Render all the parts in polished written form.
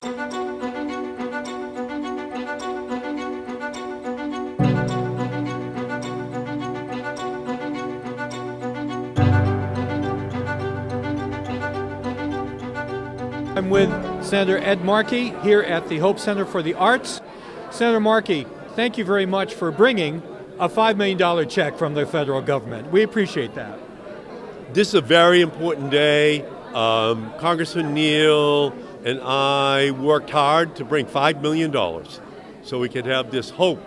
I'm with Senator Ed Markey here at the Hope Center for the Arts. Senator Markey, thank you very much for bringing a $5 million check from the federal government. We appreciate that. This is a very important day. Congressman Neal and I worked hard to bring $5 million so we could have this Hope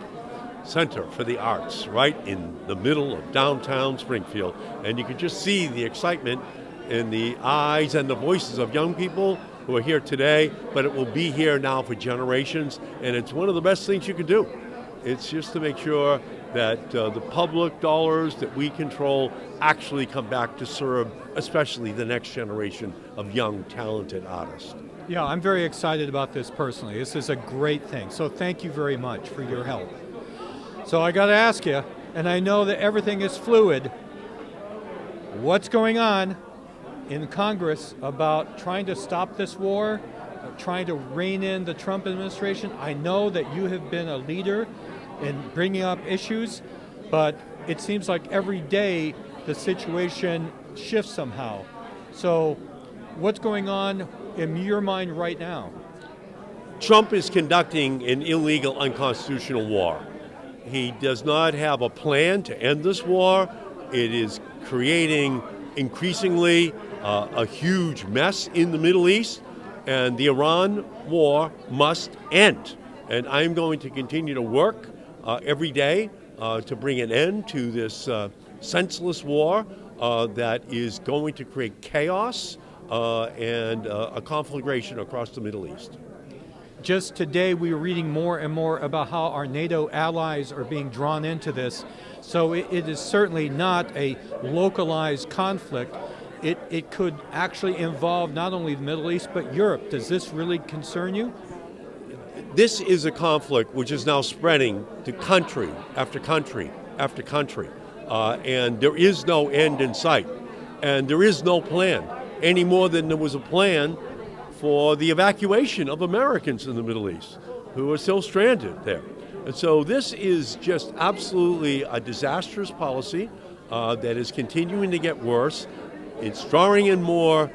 Center for the Arts right in the middle of downtown Springfield. And you can just see the excitement in the eyes and the voices of young people who are here today, but it will be here now for generations, and it's one of the best things you can do. It's just to make sure that the public dollars that we control actually come back to serve, especially the next generation of young, talented artists. Yeah, I'm very excited about this personally. This is a great thing, so thank you very much for your help. So I got to ask you, and I know that everything is fluid, what's going on in Congress about trying to stop this war, trying to rein in the Trump administration? I know that you have been a leader in bringing up issues, but it seems like every day the situation shifts somehow. So what's going on in your mind right now? Trump is conducting an illegal, unconstitutional war. He does not have a plan to end this war. It is creating increasingly a huge mess in the Middle East, and the Iran war must end. And I'm going to continue to work every day to bring an end to this senseless war that is going to create chaos and a conflagration across the Middle East. Just today we were reading more and more about how our NATO allies are being drawn into this. So it is certainly not a localized conflict. It could actually involve not only the Middle East, but Europe. Does this really concern you? This is a conflict which is now spreading to country after country after country. And there is no end in sight. And there is no plan, any more than there was a plan for the evacuation of Americans in the Middle East who are still stranded there. And so this is just absolutely a disastrous policy that is continuing to get worse. It's drawing in more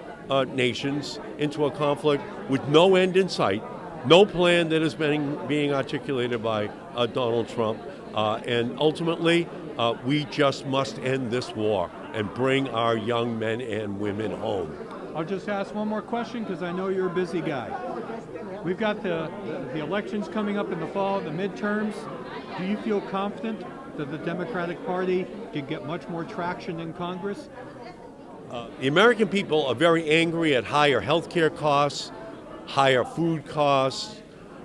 nations into a conflict with no end in sight, no plan that is being articulated by Donald Trump. And ultimately, we just must end this war and bring our young men and women home. I'll just ask one more question because I know you're a busy guy. We've got the elections coming up in the fall, the midterms. Do you feel confident that the Democratic Party can get much more traction in Congress? The American people are very angry at higher health care costs, higher food costs,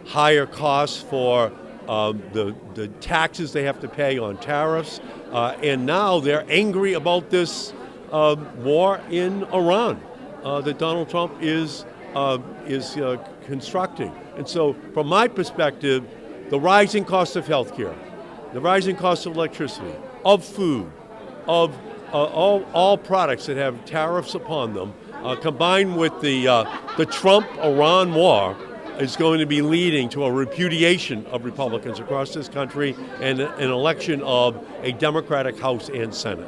higher costs for the taxes they have to pay on tariffs, and now they're angry about this war in Iran that Donald Trump is constructing. And so, from my perspective, the rising cost of health care, the rising cost of electricity, of food, of all products that have tariffs upon them, combined with the Trump-Iran war, is going to be leading to a repudiation of Republicans across this country and an election of a Democratic House and Senate.